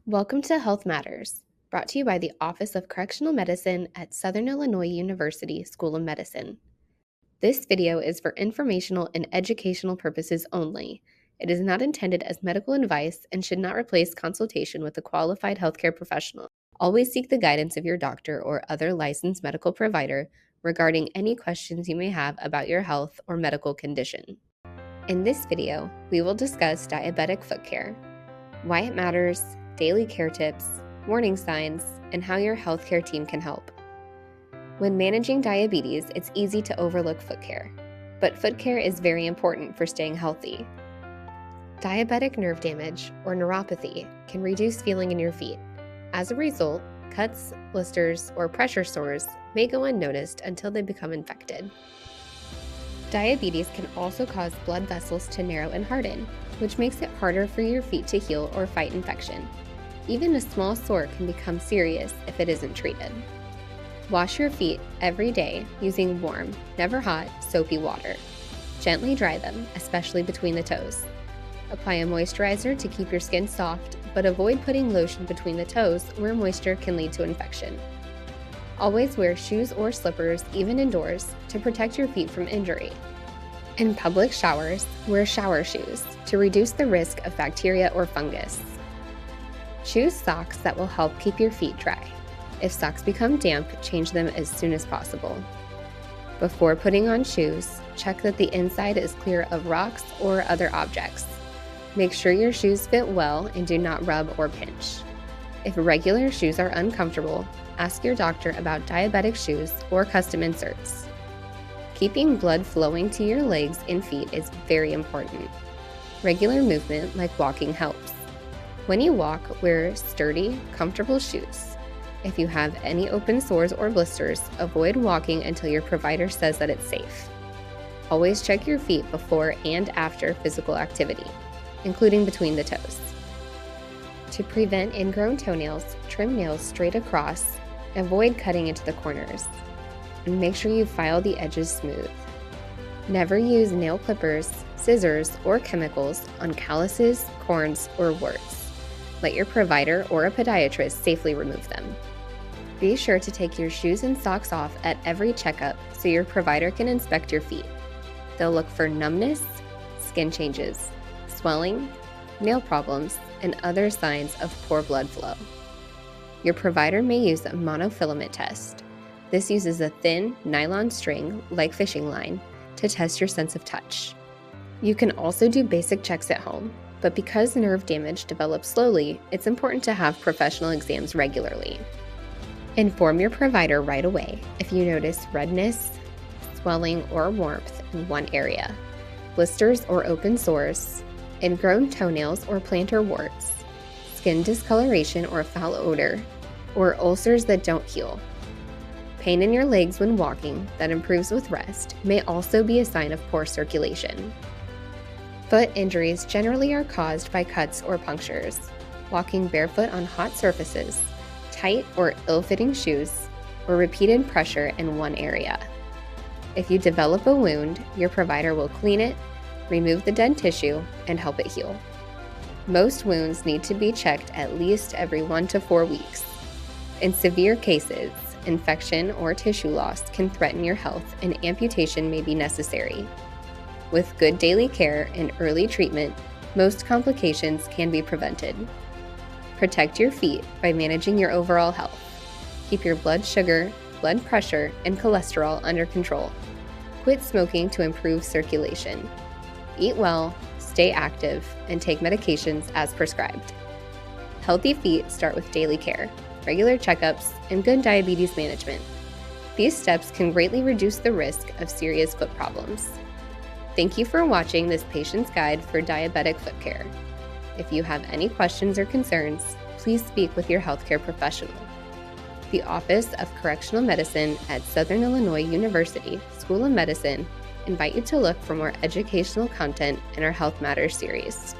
Welcome to Health Matters, brought to you by the Office of Correctional Medicine at Southern Illinois University School of Medicine. This video is for informational and educational purposes only. It is not intended as medical advice and should not replace consultation with a qualified healthcare professional. Always seek the guidance of your doctor or other licensed medical provider regarding any questions you may have about your health or medical condition. In this video, we will discuss diabetic foot care, why it matters, daily care tips, warning signs, and how your healthcare team can help. When managing diabetes, it's easy to overlook foot care, but foot care is very important for staying healthy. Diabetic nerve damage, or neuropathy, can reduce feeling in your feet. As a result, cuts, blisters, or pressure sores may go unnoticed until they become infected. Diabetes can also cause blood vessels to narrow and harden, which makes it harder for your feet to heal or fight infection. Even a small sore can become serious if it isn't treated. Wash your feet every day using warm, never hot, soapy water. Gently dry them, especially between the toes. Apply a moisturizer to keep your skin soft, but avoid putting lotion between the toes where moisture can lead to infection. Always wear shoes or slippers, even indoors, to protect your feet from injury. In public showers, wear shower shoes to reduce the risk of bacteria or fungus. Choose socks that will help keep your feet dry. If socks become damp, change them as soon as possible. Before putting on shoes, check that the inside is clear of rocks or other objects. Make sure your shoes fit well and do not rub or pinch. If regular shoes are uncomfortable, ask your doctor about diabetic shoes or custom inserts. Keeping blood flowing to your legs and feet is very important. Regular movement, like walking, helps. When you walk, wear sturdy, comfortable shoes. If you have any open sores or blisters, avoid walking until your provider says that it's safe. Always check your feet before and after physical activity, including between the toes. To prevent ingrown toenails, trim nails straight across, avoid cutting into the corners, and make sure you file the edges smooth. Never use nail clippers, scissors, or chemicals on calluses, corns, or warts. Let your provider or a podiatrist safely remove them. Be sure to take your shoes and socks off at every checkup so your provider can inspect your feet. They'll look for numbness, skin changes, swelling, nail problems, and other signs of poor blood flow. Your provider may use a monofilament test. This uses a thin nylon string, like fishing line, to test your sense of touch. You can also do basic checks at home, but because nerve damage develops slowly, it's important to have professional exams regularly. Inform your provider right away if you notice redness, swelling, or warmth in one area, blisters or open sores, ingrown toenails or plantar warts, skin discoloration or foul odor, or ulcers that don't heal. Pain in your legs when walking that improves with rest may also be a sign of poor circulation. Foot injuries generally are caused by cuts or punctures, walking barefoot on hot surfaces, tight or ill-fitting shoes, or repeated pressure in one area. If you develop a wound, your provider will clean it, remove the dead tissue, and help it heal. Most wounds need to be checked at least every 1 to 4 weeks. In severe cases, infection or tissue loss can threaten your health and amputation may be necessary. With good daily care and early treatment, most complications can be prevented. Protect your feet by managing your overall health. Keep your blood sugar, blood pressure, and cholesterol under control. Quit smoking to improve circulation. Eat well, stay active, and take medications as prescribed. Healthy feet start with daily care, regular checkups, and good diabetes management. These steps can greatly reduce the risk of serious foot problems. Thank you for watching this patient's guide for diabetic foot care. If you have any questions or concerns, please speak with your healthcare professional. The Office of Correctional Medicine at Southern Illinois University School of Medicine invite you to look for more educational content in our Health Matters series.